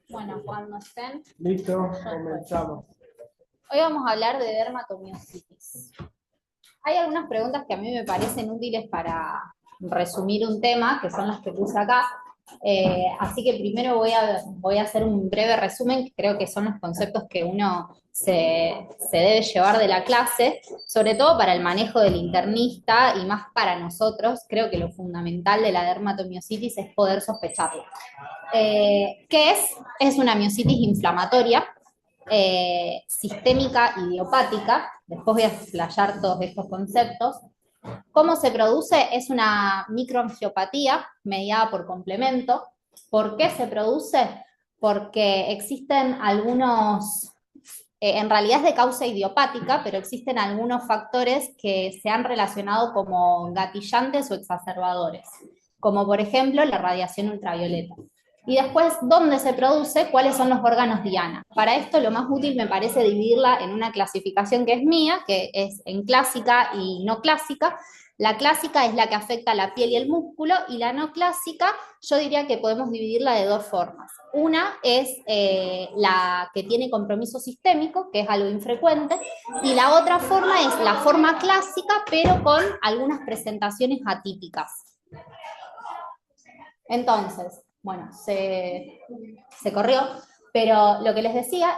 Bueno, cuando estén, Listo, ya estoy. comenzamos. Hoy vamos a hablar de dermatomiositis. Hay algunas preguntas que a mí me parecen útiles para resumir un tema, que son las que puse acá. Así que primero voy a hacer un breve resumen, que creo que son los conceptos que uno se debe llevar de la clase, sobre todo para el manejo del internista y más para nosotros. Creo que lo fundamental de la dermatomiositis es poder sospecharla. ¿Qué es? Es una miositis inflamatoria, sistémica idiopática. Después voy a explayar todos estos conceptos. ¿Cómo se produce? Es una microangiopatía mediada por complemento. ¿Por qué se produce? Porque existen algunos, en realidad es de causa idiopática, pero existen algunos factores que se han relacionado como gatillantes o exacerbadores, como por ejemplo la radiación ultravioleta. Y después, ¿dónde se produce? ¿Cuáles son los órganos diana? Para esto lo más útil me parece dividirla en una clasificación que es mía, que es en clásica y no clásica. La clásica es la que afecta a la piel y el músculo, y la no clásica yo diría que podemos dividirla de dos formas. Una es la que tiene compromiso sistémico, que es algo infrecuente, y la otra forma es la forma clásica, pero con algunas presentaciones atípicas. Entonces, bueno, se corrió, pero lo que les decía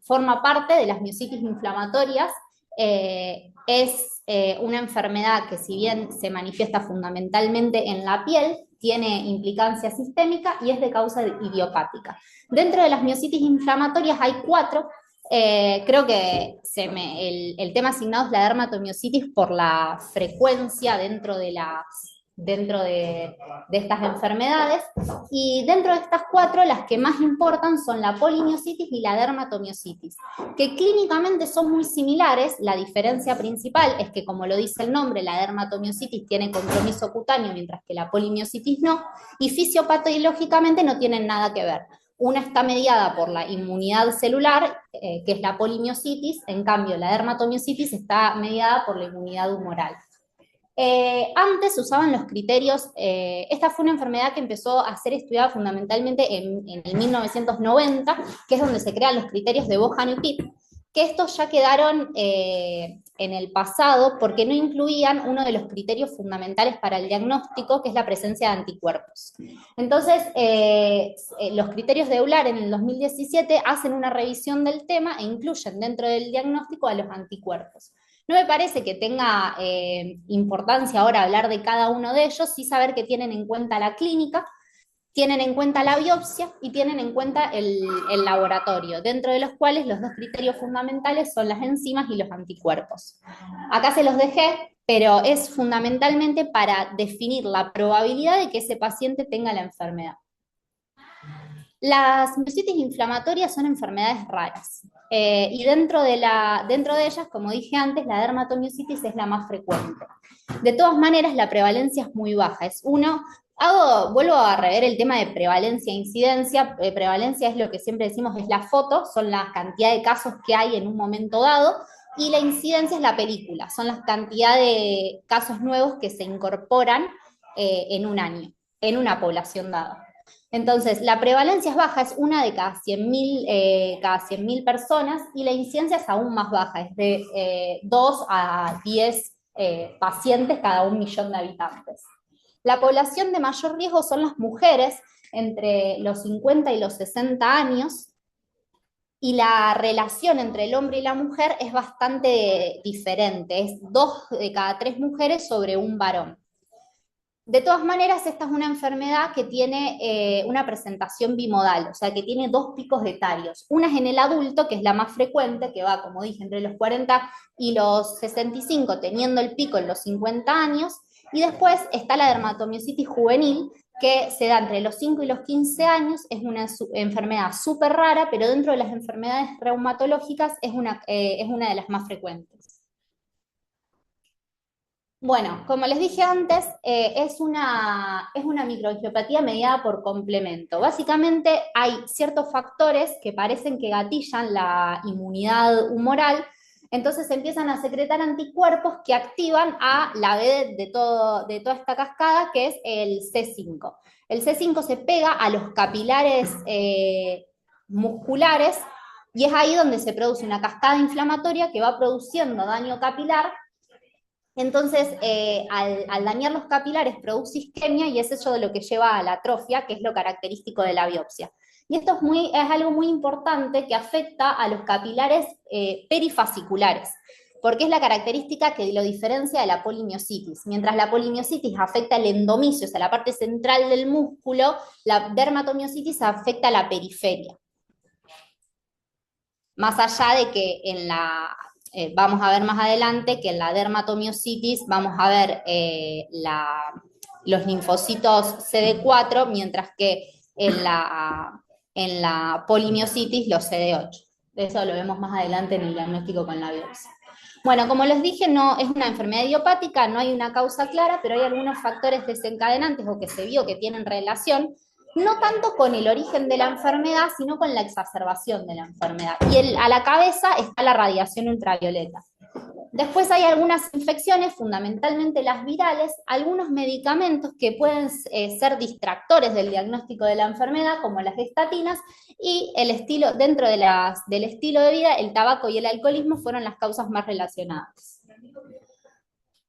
forma parte de las miositis inflamatorias. Es una enfermedad que, si bien se manifiesta fundamentalmente en la piel, tiene implicancia sistémica y es de causa idiopática. Dentro de las miositis inflamatorias hay cuatro. Creo que el tema asignado es la dermatomiositis por la frecuencia dentro de estas enfermedades, y dentro de estas cuatro las que más importan son la polimiositis y la dermatomiositis, que clínicamente son muy similares. La diferencia principal es que, como lo dice el nombre, la dermatomiositis tiene compromiso cutáneo mientras que la polimiositis no, y fisiopatológicamente no tienen nada que ver. Una está mediada por la inmunidad celular, que es la polimiositis, en cambio la dermatomiositis está mediada por la inmunidad humoral. Antes se usaban los criterios. Esta fue una enfermedad que empezó a ser estudiada fundamentalmente en el 1990, que es donde se crean los criterios de Bohan y Pitt, que estos ya quedaron en el pasado porque no incluían uno de los criterios fundamentales para el diagnóstico, que es la presencia de anticuerpos. Entonces, los criterios de Euler en el 2017 hacen una revisión del tema e incluyen dentro del diagnóstico a los anticuerpos. No me parece que tenga importancia ahora hablar de cada uno de ellos, sí saber que tienen en cuenta la clínica, tienen en cuenta la biopsia y tienen en cuenta el laboratorio, dentro de los cuales los dos criterios fundamentales son las enzimas y los anticuerpos. Acá se los dejé, pero es fundamentalmente para definir la probabilidad de que ese paciente tenga la enfermedad. Las miositis inflamatorias son enfermedades raras, y dentro de ellas, como dije antes, la dermatomiositis es la más frecuente. De todas maneras, la prevalencia es muy baja. Vuelvo a rever el tema de prevalencia e incidencia. Prevalencia es lo que siempre decimos, es la foto, son la cantidad de casos que hay en un momento dado, y la incidencia es la película, son la cantidad de casos nuevos que se incorporan en un año, en una población dada. Entonces, la prevalencia es baja, es una de cada 100.000 personas, y la incidencia es aún más baja, es de 2 a 10 pacientes cada 1 millón de habitantes. La población de mayor riesgo son las mujeres entre los 50 y los 60 años, y la relación entre el hombre y la mujer es bastante diferente, es 2 de cada 3 mujeres sobre un varón. De todas maneras, esta es una enfermedad que tiene una presentación bimodal, o sea, que tiene dos picos etarios. Una es en el adulto, que es la más frecuente, que va, como dije, entre los 40 y los 65, teniendo el pico en los 50 años. Y después está la dermatomiositis juvenil, que se da entre los 5 y los 15 años. Es una enfermedad súper rara, pero dentro de las enfermedades reumatológicas es una de las más frecuentes. Bueno, como les dije antes, es una microangiopatía mediada por complemento. Básicamente hay ciertos factores que parecen que gatillan la inmunidad humoral, entonces se empiezan a secretar anticuerpos que activan a la B de toda esta cascada, que es el C5. El C5 se pega a los capilares musculares y es ahí donde se produce una cascada inflamatoria que va produciendo daño capilar. Entonces, al dañar los capilares produce isquemia y es eso de lo que lleva a la atrofia, que es lo característico de la biopsia. Y esto es algo muy importante que afecta a los capilares perifasciculares, porque es la característica que lo diferencia de la polimiositis. Mientras la polimiositis afecta el endomicio, o sea, la parte central del músculo, la dermatomiositis afecta a la periferia. Más allá de que vamos a ver más adelante que en la dermatomiositis vamos a ver los linfocitos CD4, mientras que en la polimiositis los CD8. Eso lo vemos más adelante en el diagnóstico con la biopsia. Bueno, como les dije, no es una enfermedad idiopática, no hay una causa clara, pero hay algunos factores desencadenantes o que se vio que tienen relación, no tanto con el origen de la enfermedad, sino con la exacerbación de la enfermedad. Y a la cabeza está la radiación ultravioleta. Después hay algunas infecciones, fundamentalmente las virales, algunos medicamentos que pueden ser distractores del diagnóstico de la enfermedad, como las estatinas, y dentro del estilo de vida, el tabaco y el alcoholismo fueron las causas más relacionadas.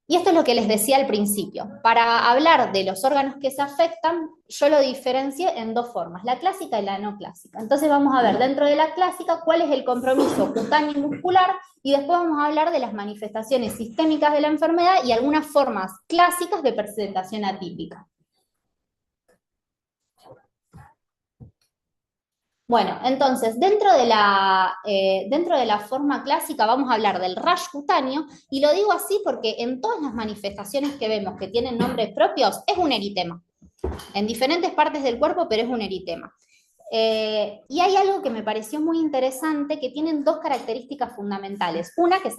Y esto es lo que les decía al principio. Para hablar de los órganos que se afectan, yo lo diferencié en dos formas, la clásica y la no clásica. Entonces vamos a ver dentro de la clásica cuál es el compromiso cutáneo y muscular, y después vamos a hablar de las manifestaciones sistémicas de la enfermedad y algunas formas clásicas de presentación atípica. Bueno, entonces, dentro de la forma clásica vamos a hablar del rash cutáneo, y lo digo así porque en todas las manifestaciones que vemos que tienen nombres propios, es un eritema. En diferentes partes del cuerpo, pero es un eritema. Y hay algo que me pareció muy interesante, que tienen dos características fundamentales. Una, que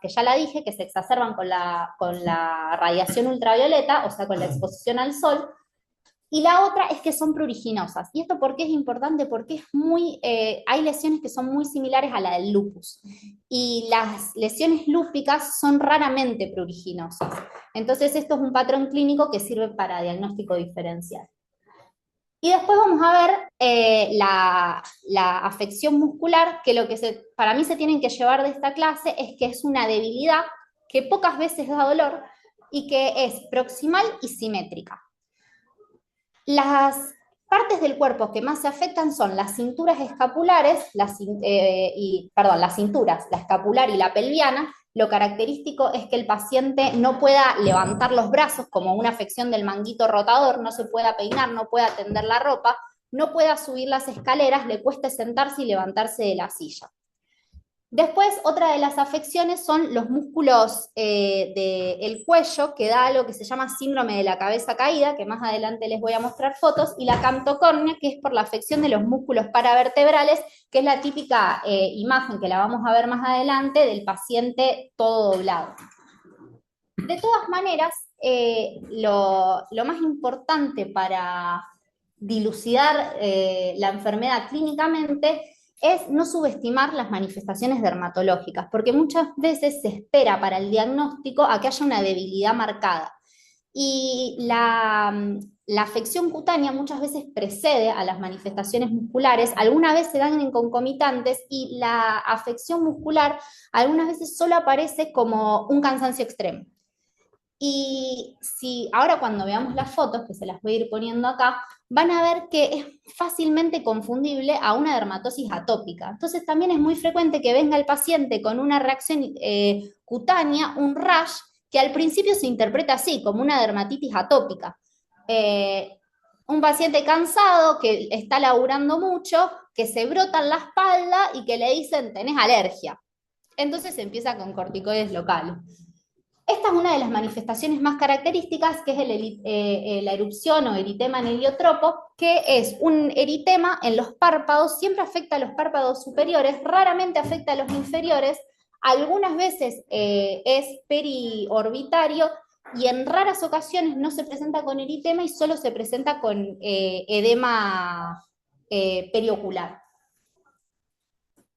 ya la dije, que se exacerban con la radiación ultravioleta, o sea, con la exposición al sol. Y la otra es que son pruriginosas. ¿Y esto por qué es importante? Porque hay lesiones que son muy similares a la del lupus. Y las lesiones lúpicas son raramente pruriginosas. Entonces esto es un patrón clínico que sirve para diagnóstico diferencial. Y después vamos a ver la afección muscular, que para mí se tienen que llevar de esta clase es que es una debilidad que pocas veces da dolor y que es proximal y simétrica. Las partes del cuerpo que más se afectan son las cinturas escapulares, las cinturas, la escapular y la pelviana. Lo característico es que el paciente no pueda levantar los brazos como una afección del manguito rotador, no se pueda peinar, no pueda tender la ropa, no pueda subir las escaleras, le cueste sentarse y levantarse de la silla. Después, otra de las afecciones son los músculos del cuello, que da algo que se llama síndrome de la cabeza caída, que más adelante les voy a mostrar fotos, y la camptocórnea, que es por la afección de los músculos paravertebrales, que es la típica imagen que la vamos a ver más adelante del paciente todo doblado. De todas maneras, lo más importante para dilucidar la enfermedad clínicamente es no subestimar las manifestaciones dermatológicas, porque muchas veces se espera para el diagnóstico a que haya una debilidad marcada. Y la afección cutánea muchas veces precede a las manifestaciones musculares, algunas veces se dan en concomitantes, y la afección muscular algunas veces solo aparece como un cansancio extremo. Y si ahora cuando veamos las fotos, que se las voy a ir poniendo acá, van a ver que es fácilmente confundible a una dermatosis atópica. Entonces también es muy frecuente que venga el paciente con una reacción cutánea, un rash, que al principio se interpreta así, como una dermatitis atópica. Un paciente cansado que está laburando mucho, que se brota en la espalda y que le dicen, tenés alergia. Entonces se empieza con corticoides locales. Esta es una de las manifestaciones más características, que es la erupción o eritema en heliotropo, que es un eritema en los párpados, siempre afecta a los párpados superiores, raramente afecta a los inferiores, algunas veces es periorbitario, y en raras ocasiones no se presenta con eritema y solo se presenta con edema periocular.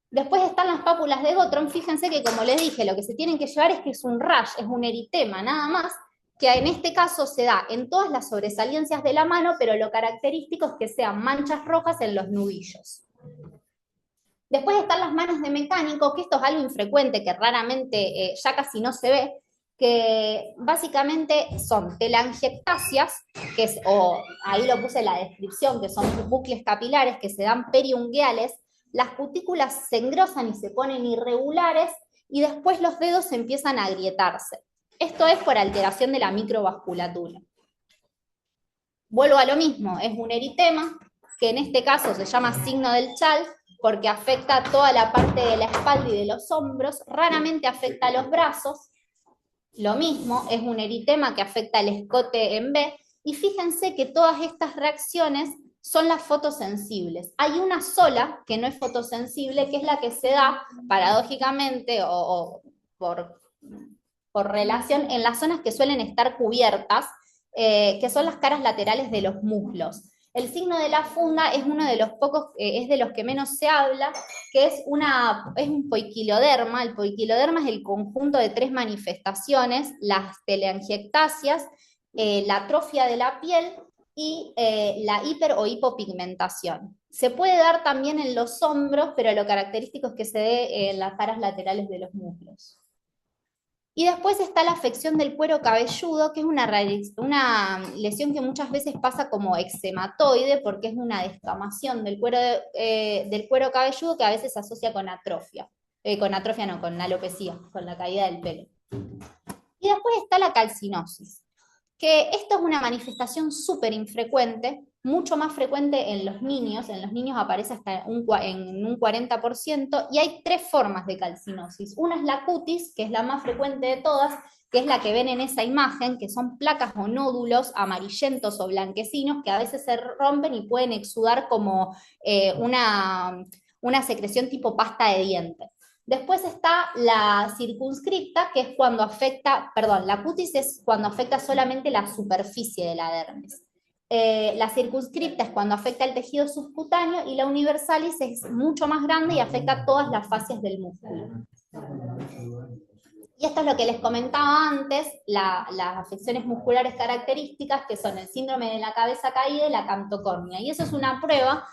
Después están las pápulas de Gottron. Fíjense que, como les dije, lo que se tienen que llevar es que es un rash, es un eritema, nada más, que en este caso se da en todas las sobresaliencias de la mano, pero lo característico es que sean manchas rojas en los nudillos. Después están las manos de mecánico, que esto es algo infrecuente, que raramente ya casi no se ve, que básicamente son telangiectasias, que es, o ahí lo puse en la descripción, que son bucles capilares que se dan periungueales. Las cutículas se engrosan y se ponen irregulares, y después los dedos empiezan a agrietarse. Esto es por alteración de la microvasculatura. Vuelvo a lo mismo, es un eritema, que en este caso se llama signo del chal, porque afecta toda la parte de la espalda y de los hombros, raramente afecta a los brazos. Lo mismo, es un eritema que afecta el escote en B, y fíjense que todas estas reacciones son las fotosensibles. Hay una sola que no es fotosensible, que es la que se da paradójicamente o por relación en las zonas que suelen estar cubiertas, que son las caras laterales de los muslos. El signo de la funda es uno de los pocos, es de los que menos se habla, que es un poiquiloderma. El poiquiloderma es el conjunto de 3 manifestaciones: las telangiectasias, la atrofia de la piel y la hiper o hipopigmentación. Se puede dar también en los hombros, pero lo característico es que se dé en las caras laterales de los muslos. Y después está la afección del cuero cabelludo, que es una lesión que muchas veces pasa como eczematoide, porque es una descamación del cuero cabelludo que a veces se asocia con atrofia no, con alopecia, con la caída del pelo. Y después está la calcinosis, que esto es una manifestación súper infrecuente, mucho más frecuente en los niños aparece hasta en un 40%, y hay 3 formas de calcinosis. Una es la cutis, que es la más frecuente de todas, que es la que ven en esa imagen, que son placas o nódulos amarillentos o blanquecinos que a veces se rompen y pueden exudar como una secreción tipo pasta de dientes. Después está la circunscripta, que es cuando afecta, perdón, la cutis es cuando afecta solamente la superficie de la dermis. La circunscripta es cuando afecta el tejido subcutáneo, y la universalis es mucho más grande y afecta todas las fascias del músculo. Y esto es lo que les comentaba antes, las afecciones musculares características, que son el síndrome de la cabeza caída y la cantocornia. Y eso es una prueba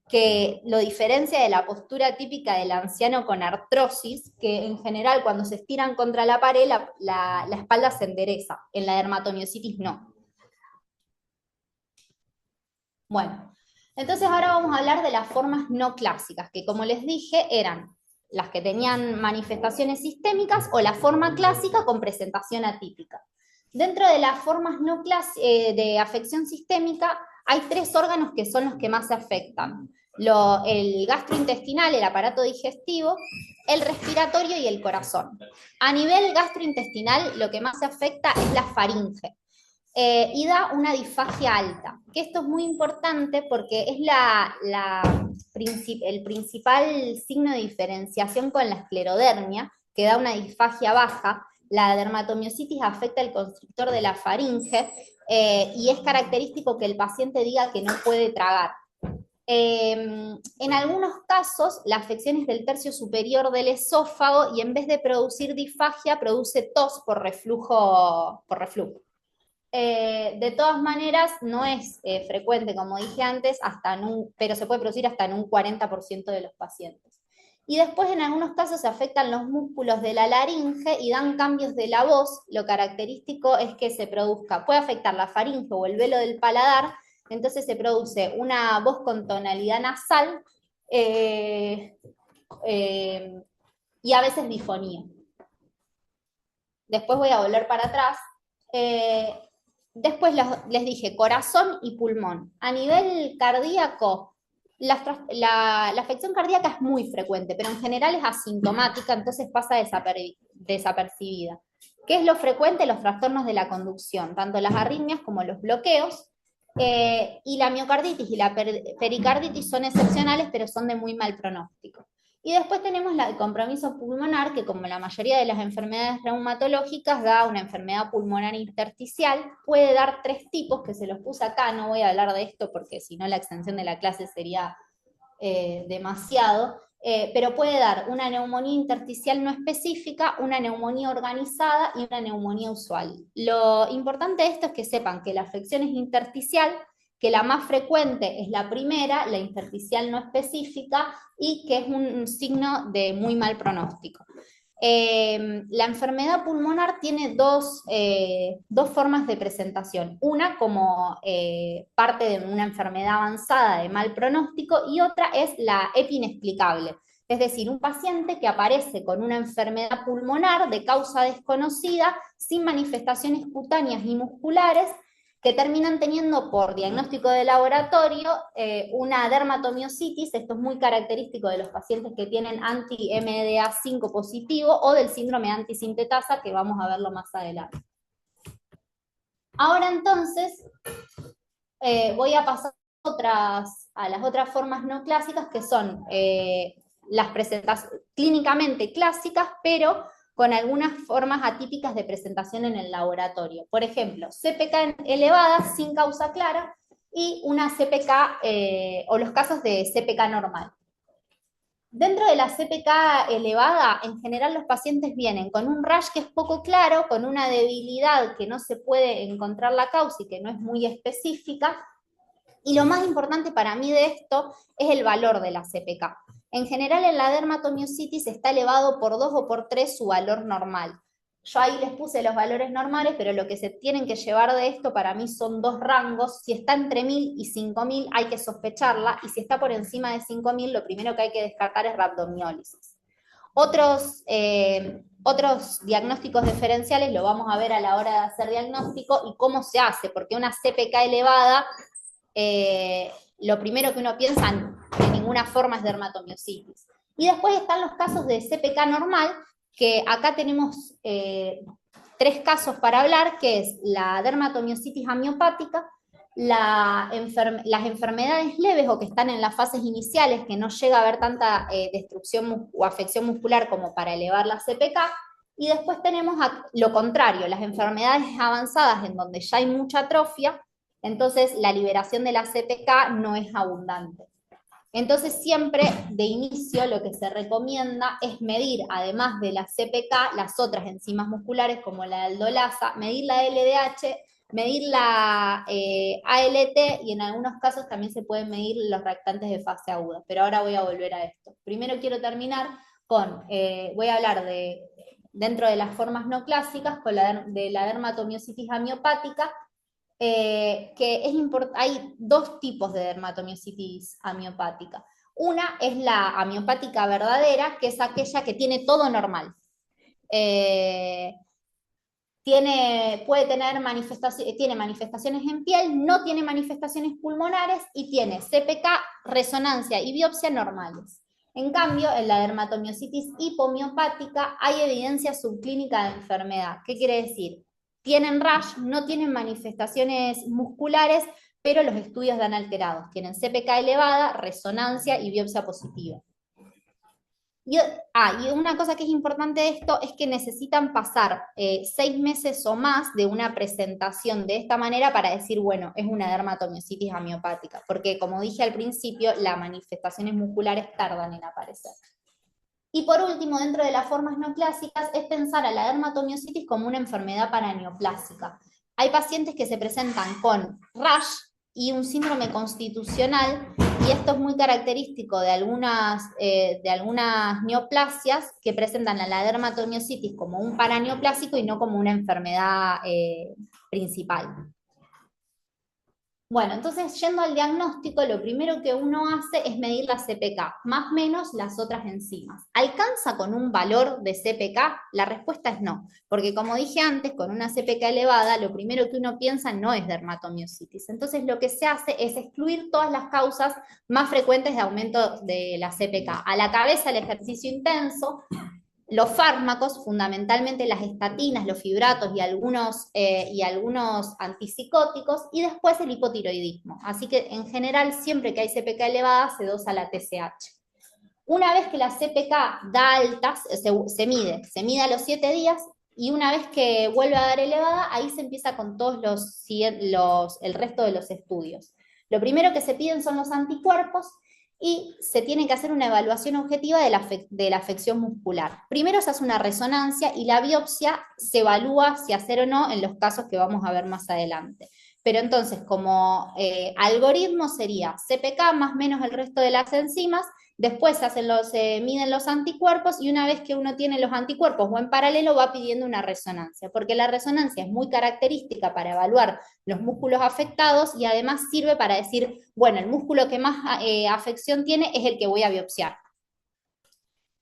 que lo diferencia de la postura típica del anciano con artrosis, que en general cuando se estiran contra la pared la espalda se endereza, en la dermatomiositis no. Bueno, entonces ahora vamos a hablar de las formas no clásicas, que como les dije eran las que tenían manifestaciones sistémicas o la forma clásica con presentación atípica. Dentro de las formas no de afección sistémica hay 3 órganos que son los que más se afectan: el gastrointestinal, el aparato digestivo, el respiratorio y el corazón. A nivel gastrointestinal, lo que más se afecta es la faringe, y da una disfagia alta, que esto es muy importante porque es el principal signo de diferenciación con la esclerodermia, que da una disfagia baja. La dermatomiositis afecta el constrictor de la faringe, y es característico que el paciente diga que no puede tragar. En algunos casos, la afección es del tercio superior del esófago, y en vez de producir disfagia, produce tos por reflujo. De todas maneras, no es frecuente, como dije antes, pero se puede producir hasta en un 40% de los pacientes. Y después, en algunos casos, se afectan los músculos de la laringe y dan cambios de la voz. Lo característico es que puede afectar la faringe o el velo del paladar, entonces se produce una voz con tonalidad nasal, eh, eh, y a veces difonía. Después voy a volver para atrás. Eh, Después les dije corazón y pulmón. A nivel cardíaco, la afección cardíaca es muy frecuente, pero en general es asintomática, entonces pasa desapercibida. ¿Qué es lo frecuente? Los trastornos de la conducción, tanto las arritmias como los bloqueos, y la miocarditis y la pericarditis son excepcionales, pero son de muy mal pronóstico. Y después tenemos el compromiso pulmonar, que como la mayoría de las enfermedades reumatológicas da una enfermedad pulmonar intersticial. Puede dar 3 tipos, que se los puse acá, no voy a hablar de esto porque si no la extensión de la clase sería demasiado. pero puede dar una neumonía intersticial no específica, una neumonía organizada y una neumonía usual. Lo importante de esto es que sepan que la afección es intersticial, que la más frecuente es la primera, la intersticial no específica, y que es un signo de muy mal pronóstico. La enfermedad pulmonar tiene dos formas de presentación. Una como parte de una enfermedad avanzada de mal pronóstico y otra es la epinexplicable. Es decir, un paciente que aparece con una enfermedad pulmonar de causa desconocida, sin manifestaciones cutáneas ni musculares, que terminan teniendo por diagnóstico de laboratorio una dermatomiositis. Esto es muy característico de los pacientes que tienen anti-MDA5 positivo o del síndrome antisintetasa, que vamos a verlo más adelante. Ahora entonces voy a pasar a las otras formas no clásicas, que son las presentaciones clínicamente clásicas, pero con algunas formas atípicas de presentación en el laboratorio. Por ejemplo, CPK elevada sin causa clara y una CPK o los casos de CPK normal. Dentro de la CPK elevada, en general los pacientes vienen con un rash que es poco claro, con una debilidad que no se puede encontrar la causa y que no es muy específica. Y lo más importante para mí de esto es el valor de la CPK. En general en la dermatomiositis está elevado por 2 o por 3 su valor normal. Yo ahí les puse los valores normales, pero lo que se tienen que llevar de esto para mí son dos rangos. Si está entre 1000 y 5000 hay que sospecharla, y si está por encima de 5000 lo primero que hay que descartar es rhabdomiólisis. Otros diagnósticos diferenciales lo vamos a ver a la hora de hacer diagnóstico y cómo se hace, porque una CPK elevada, lo primero que uno piensa de ninguna forma es dermatomiositis. Y después están los casos de CPK normal, que acá tenemos 3 casos para hablar, que es la dermatomiositis amiopática, las enfermedades leves o que están en las fases iniciales, que no llega a haber tanta destrucción o afección muscular como para elevar la CPK, y después tenemos lo contrario, las enfermedades avanzadas en donde ya hay mucha atrofia, entonces la liberación de la CPK no es abundante. Entonces siempre de inicio lo que se recomienda es medir, además de la CPK, las otras enzimas musculares como la aldolasa, medir la LDH, medir la ALT, y en algunos casos también se pueden medir los reactantes de fase aguda, pero ahora voy a volver a esto. Primero quiero terminar con, voy a hablar dentro de las formas no clásicas, de la dermatomiositis amiopática, que hay 2 tipos de dermatomiositis amiopática. Una es la amiopática verdadera, que es aquella que tiene todo normal. Tiene manifestaciones en piel, no tiene manifestaciones pulmonares y tiene CPK, resonancia y biopsia normales. En cambio, en la dermatomiositis hipomiopática hay evidencia subclínica de enfermedad. ¿Qué quiere decir? Tienen rash, no tienen manifestaciones musculares, pero los estudios dan alterados. Tienen CPK elevada, resonancia y biopsia positiva. Y una cosa que es importante de esto es que necesitan pasar 6 meses o más de una presentación de esta manera para decir, bueno, es una dermatomiositis amiopática, porque como dije al principio, las manifestaciones musculares tardan en aparecer. Y por último, dentro de las formas no clásicas, es pensar a la dermatomiositis como una enfermedad paraneoplásica. Hay pacientes que se presentan con rash y un síndrome constitucional, y esto es muy característico de algunas neoplasias que presentan a la dermatomiositis como un paraneoplásico y no como una enfermedad principal. Bueno, entonces, yendo al diagnóstico, lo primero que uno hace es medir la CPK, más o menos las otras enzimas. ¿Alcanza con un valor de CPK? La respuesta es no, porque como dije antes, con una CPK elevada, lo primero que uno piensa no es dermatomiositis. Entonces, lo que se hace es excluir todas las causas más frecuentes de aumento de la CPK. A la cabeza el ejercicio intenso, los fármacos, fundamentalmente las estatinas, los fibratos y algunos antipsicóticos, y después el hipotiroidismo. Así que en general, siempre que hay CPK elevada, se dosa la TSH. Una vez que la CPK da altas, se mide a los 7 días, y una vez que vuelve a dar elevada, ahí se empieza con todos el resto de los estudios. Lo primero que se piden son los anticuerpos, y se tiene que hacer una evaluación objetiva de la afección muscular. Primero se hace una resonancia y la biopsia se evalúa si hacer o no en los casos que vamos a ver más adelante. Pero entonces, como algoritmo sería CPK más menos el resto de las enzimas, después se miden los anticuerpos y una vez que uno tiene los anticuerpos o en paralelo va pidiendo una resonancia, porque la resonancia es muy característica para evaluar los músculos afectados y además sirve para decir, bueno, el músculo que más afección tiene es el que voy a biopsiar.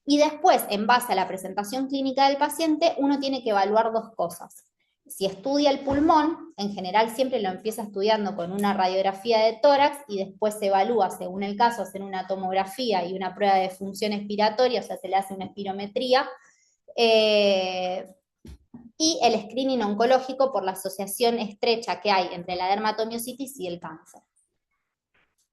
Y después, en base a la presentación clínica del paciente, uno tiene que evaluar dos cosas. Si estudia el pulmón, en general siempre lo empieza estudiando con una radiografía de tórax y después se evalúa, según el caso, hacer una tomografía y una prueba de función expiratoria, o sea, se le hace una espirometría, y el screening oncológico por la asociación estrecha que hay entre la dermatomiositis y el cáncer.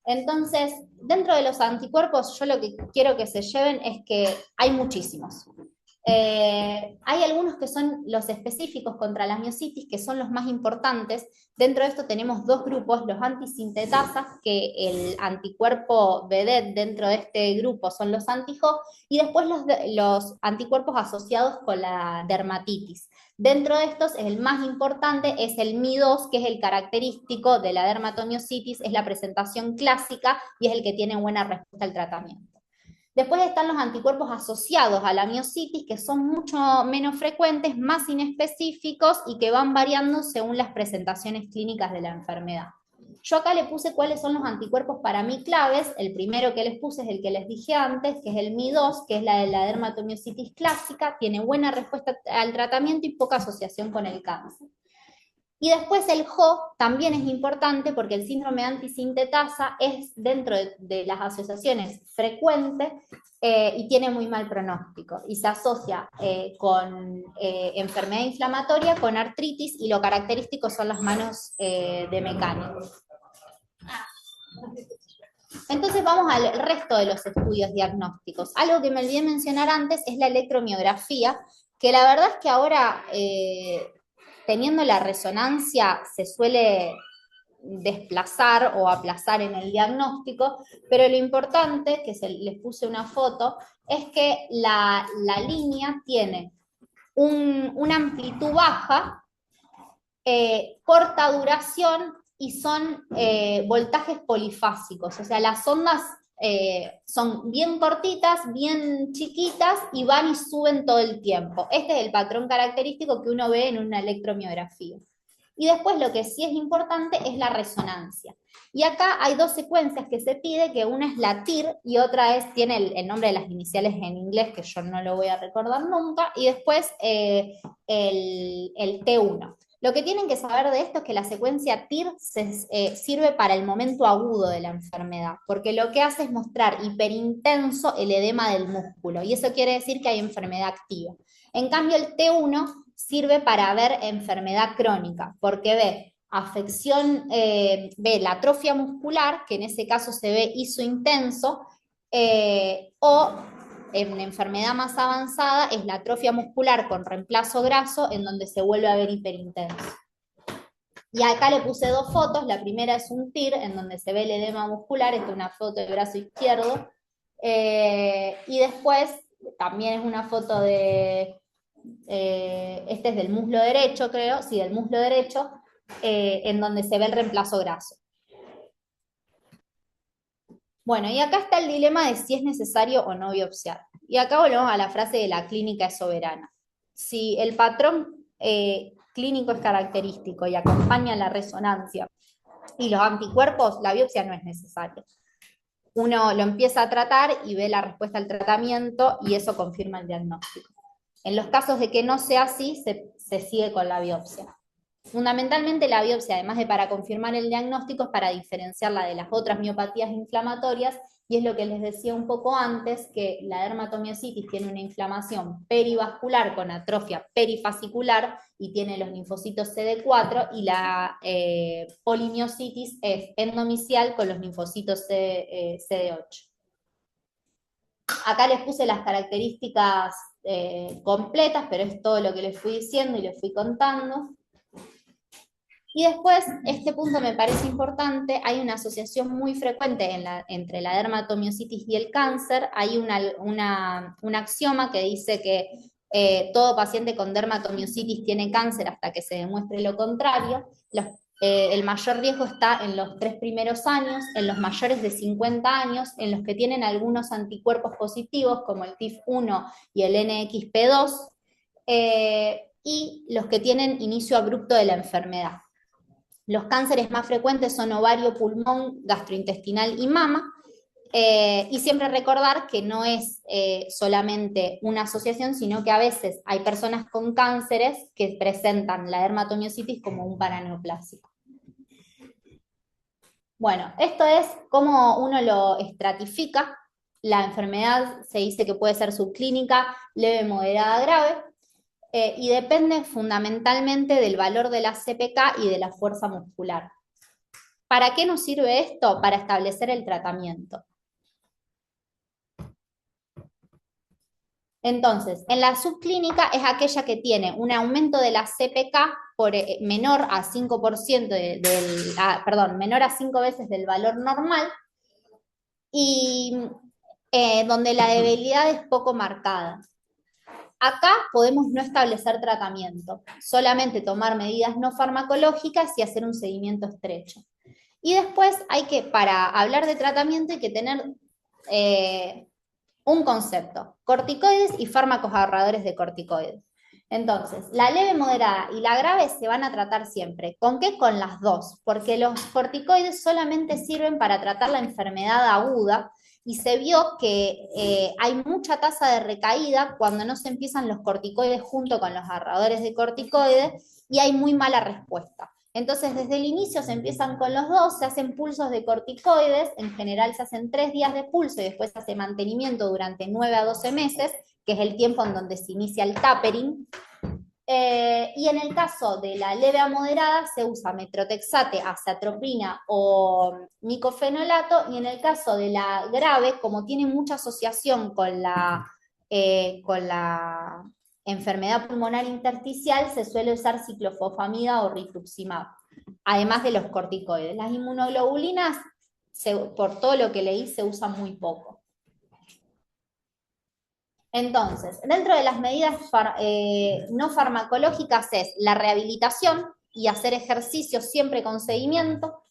Entonces, dentro de los anticuerpos, yo lo que quiero que se lleven es que hay muchísimos. Hay algunos que son los específicos contra la miositis, que son los más importantes. Dentro de esto tenemos dos grupos, los antisintetasas, que el anticuerpo VEDET dentro de este grupo son los anti-HO, y después los anticuerpos asociados con la dermatitis. Dentro de estos, el más importante es el Mi2, que es el característico de la dermatomiositis, es la presentación clásica y es el que tiene buena respuesta al tratamiento. Después están los anticuerpos asociados a la miositis, que son mucho menos frecuentes, más inespecíficos y que van variando según las presentaciones clínicas de la enfermedad. Yo acá le puse cuáles son los anticuerpos para mí claves. El primero que les puse es el que les dije antes, que es el Mi2, que es la de la dermatomiositis clásica, tiene buena respuesta al tratamiento y poca asociación con el cáncer. Y después el HO también es importante porque el síndrome antisintetasa es dentro de las asociaciones frecuente y tiene muy mal pronóstico y se asocia con enfermedad inflamatoria, con artritis y lo característico son las manos de mecánico. Entonces vamos al resto de los estudios diagnósticos. Algo que me olvidé mencionar antes es la electromiografía, que la verdad es que ahora teniendo la resonancia se suele desplazar o aplazar en el diagnóstico, pero lo importante, que les puse una foto, es que la línea tiene una amplitud baja, corta duración y son voltajes polifásicos, o sea, las ondas son bien cortitas, bien chiquitas y van y suben todo el tiempo. Este es el patrón característico que uno ve en una electromiografía. Y después lo que sí es importante es la resonancia. Y acá hay dos secuencias que se pide, que una es la TIR y otra tiene el nombre de las iniciales en inglés, que yo no lo voy a recordar nunca, y después el T1. Lo que tienen que saber de esto es que la secuencia TIR sirve para el momento agudo de la enfermedad, porque lo que hace es mostrar hiperintenso el edema del músculo, y eso quiere decir que hay enfermedad activa. En cambio, el T1 sirve para ver enfermedad crónica, porque ve afección, ve la atrofia muscular, que en ese caso se ve isointenso, o en enfermedad más avanzada es la atrofia muscular con reemplazo graso, en donde se vuelve a ver hiperintenso. Y acá le puse dos fotos, la primera es un TIR, en donde se ve el edema muscular, esta es una foto del brazo izquierdo, y después también es una foto de, este es del muslo derecho, creo, sí, del muslo derecho, en donde se ve el reemplazo graso. Bueno, y acá está el dilema de si es necesario o no biopsiar. Y acá volvemos a la frase de la clínica es soberana. Si el patrón clínico es característico y acompaña la resonancia y los anticuerpos, la biopsia no es necesaria. Uno lo empieza a tratar y ve la respuesta al tratamiento y eso confirma el diagnóstico. En los casos de que no sea así, se sigue con la biopsia. Fundamentalmente la biopsia, además de para confirmar el diagnóstico, es para diferenciarla de las otras miopatías inflamatorias, y es lo que les decía un poco antes, que la dermatomiositis tiene una inflamación perivascular con atrofia perifascicular y tiene los linfocitos CD4, y la polimiositis es endomicial con los linfocitos CD8. Acá les puse las características completas, pero es todo lo que les fui diciendo y les fui contando. Y después, este punto me parece importante, hay una asociación muy frecuente entre la dermatomiositis y el cáncer. Hay un axioma que dice que todo paciente con dermatomiositis tiene cáncer hasta que se demuestre lo contrario. El mayor riesgo está en los 3 primeros años, en los mayores de 50 años, en los que tienen algunos anticuerpos positivos como el TIF1 y el NXP2, y los que tienen inicio abrupto de la enfermedad. Los cánceres más frecuentes son ovario, pulmón, gastrointestinal y mama. Y siempre recordar que no es solamente una asociación, sino que a veces hay personas con cánceres que presentan la dermatomiositis como un paraneoplásico. Bueno, esto es cómo uno lo estratifica. La enfermedad se dice que puede ser subclínica, leve, moderada, grave. Y depende fundamentalmente del valor de la CPK y de la fuerza muscular. ¿Para qué nos sirve esto? Para establecer el tratamiento. Entonces, en la subclínica es aquella que tiene un aumento de la CPK menor a 5% menor a 5 veces del valor normal, y donde la debilidad es poco marcada. Acá podemos no establecer tratamiento, solamente tomar medidas no farmacológicas y hacer un seguimiento estrecho. Y después para hablar de tratamiento hay que tener un concepto: corticoides y fármacos ahorradores de corticoides. Entonces, la leve, moderada y la grave se van a tratar siempre. ¿Con qué? Con las dos, porque los corticoides solamente sirven para tratar la enfermedad aguda, y se vio que hay mucha tasa de recaída cuando no se empiezan los corticoides junto con los ahorradores de corticoides, y hay muy mala respuesta. Entonces, desde el inicio se empiezan con los dos, se hacen pulsos de corticoides, en general se hacen 3 días de pulso y después se hace mantenimiento durante 9 a 12 meses, que es el tiempo en donde se inicia el tapering. Y en el caso de la leve a moderada se usa metrotexate, azatropina o micofenolato, y en el caso de la grave, como tiene mucha asociación con la enfermedad pulmonar intersticial, se suele usar ciclofosfamida o rituximab, además de los corticoides. Las inmunoglobulinas, por todo lo que leí, se usan muy poco. Entonces, dentro de las medidas no farmacológicas es la rehabilitación y hacer ejercicio siempre con seguimiento,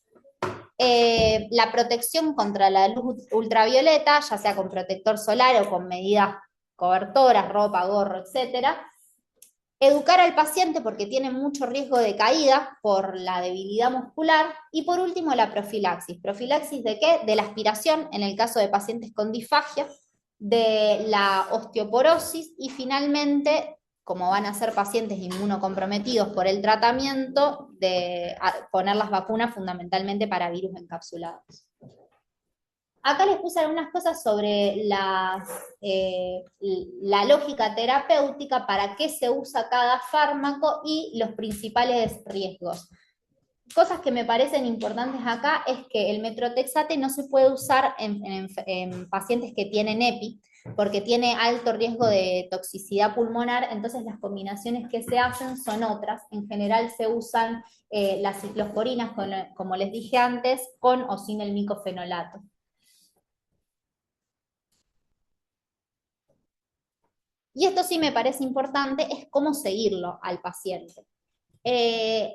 la protección contra la luz ultravioleta, ya sea con protector solar o con medidas cobertoras, ropa, gorro, etcétera. Educar al paciente porque tiene mucho riesgo de caída por la debilidad muscular. Y por último, la profilaxis. ¿Profilaxis de qué? De la aspiración, en el caso de pacientes con disfagia, de la osteoporosis, y finalmente, como van a ser pacientes inmunocomprometidos por el tratamiento, de poner las vacunas fundamentalmente para virus encapsulados. Acá les puse algunas cosas sobre la lógica terapéutica, para qué se usa cada fármaco y los principales riesgos. Cosas que me parecen importantes acá es que el metrotexate no se puede usar en pacientes que tienen EPI, porque tiene alto riesgo de toxicidad pulmonar. Entonces las combinaciones que se hacen son otras. En general se usan las ciclosporinas, como les dije antes, con o sin el micofenolato. Y esto sí me parece importante, es cómo seguirlo al paciente. Eh,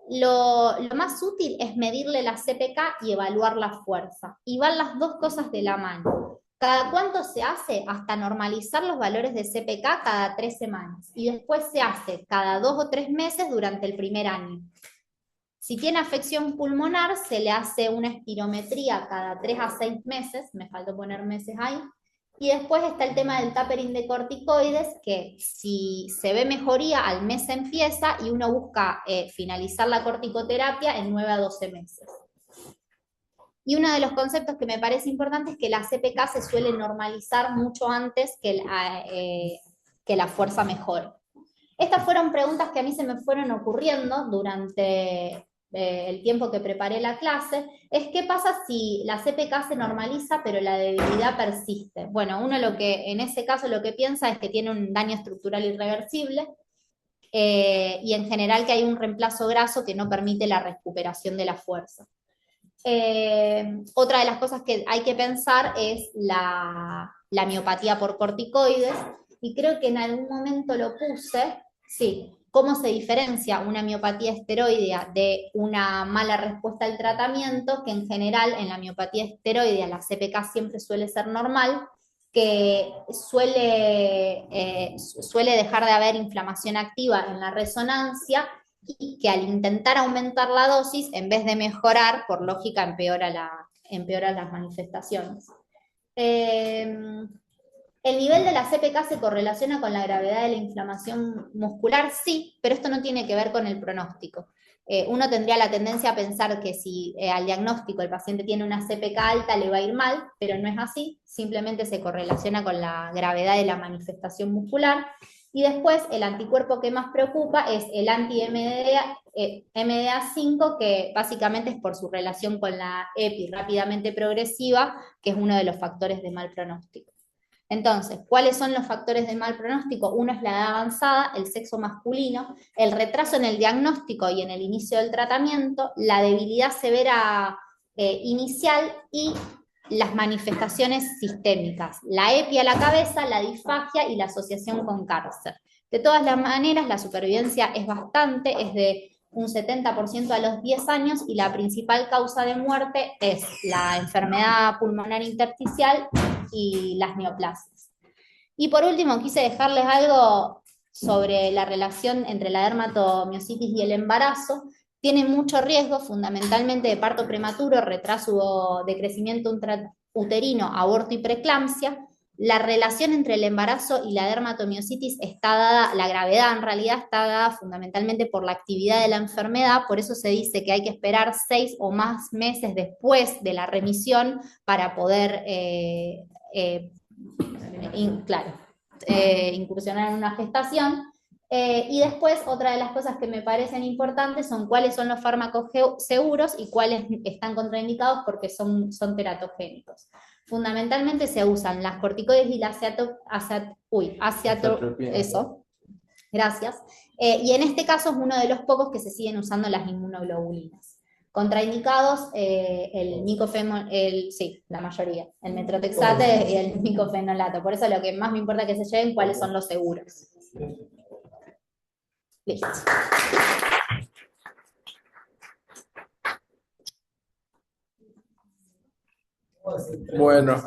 lo más útil es medirle la CPK y evaluar la fuerza. Y van las dos cosas de la mano. ¿Cada cuánto se hace? Hasta normalizar los valores de CPK cada 3 semanas. Y después se hace cada 2 o 3 meses durante el primer año. Si tiene afección pulmonar, se le hace una espirometría cada 3 a 6 meses. Me faltó poner meses ahí. Y después está el tema del tapering de corticoides, que si se ve mejoría, al mes empieza, y uno busca finalizar la corticoterapia en 9 a 12 meses. Y uno de los conceptos que me parece importante es que la CPK se suele normalizar mucho antes que la fuerza mejore. Estas fueron preguntas que a mí se me fueron ocurriendo durante el tiempo que preparé la clase. Es: ¿qué pasa si la CPK se normaliza pero la debilidad persiste? Bueno, uno en ese caso lo que piensa es que tiene un daño estructural irreversible, y en general que hay un reemplazo graso que no permite la recuperación de la fuerza. Otra de las cosas que hay que pensar es la miopatía por corticoides, y creo que en algún momento lo puse, sí, cómo se diferencia una miopatía esteroidea de una mala respuesta al tratamiento, que en general en la miopatía esteroidea la CPK siempre suele ser normal, que suele dejar de haber inflamación activa en la resonancia, y que al intentar aumentar la dosis, en vez de mejorar, por lógica empeora las manifestaciones. ¿El nivel de la CPK se correlaciona con la gravedad de la inflamación muscular? Sí, pero esto no tiene que ver con el pronóstico. Uno tendría la tendencia a pensar que si al diagnóstico el paciente tiene una CPK alta le va a ir mal, pero no es así, simplemente se correlaciona con la gravedad de la manifestación muscular. Y después el anticuerpo que más preocupa es el anti-MDA5, que básicamente es por su relación con la EPI rápidamente progresiva, que es uno de los factores de mal pronóstico. Entonces, ¿cuáles son los factores de mal pronóstico? Uno es la edad avanzada, el sexo masculino, el retraso en el diagnóstico y en el inicio del tratamiento, la debilidad severa inicial y las manifestaciones sistémicas, la EPI a la cabeza, la disfagia y la asociación con cáncer. De todas las maneras, la supervivencia es bastante, es de un 70% a los 10 años, y la principal causa de muerte es la enfermedad pulmonar intersticial y las neoplasias. Y por último, quise dejarles algo sobre la relación entre la dermatomiositis y el embarazo. Tiene mucho riesgo, fundamentalmente de parto prematuro, retraso de crecimiento uterino, aborto y preeclampsia. La relación entre el embarazo y la dermatomiositis está dada, la gravedad en realidad está dada fundamentalmente por la actividad de la enfermedad, por eso se dice que hay que esperar 6 o más meses después de la remisión para poder claro, incursionar en una gestación. Y después, otra de las cosas que me parecen importantes son cuáles son los fármacos seguros y cuáles están contraindicados porque son teratogénicos. Fundamentalmente se usan las corticoides y la eso, gracias. Y en este caso es uno de los pocos que se siguen usando las inmunoglobulinas. Contraindicados, sí, la mayoría, el metrotexate y el micofenolato. Por eso lo que más me importa que se lleven, cuáles son los seguros. Listo. Bueno.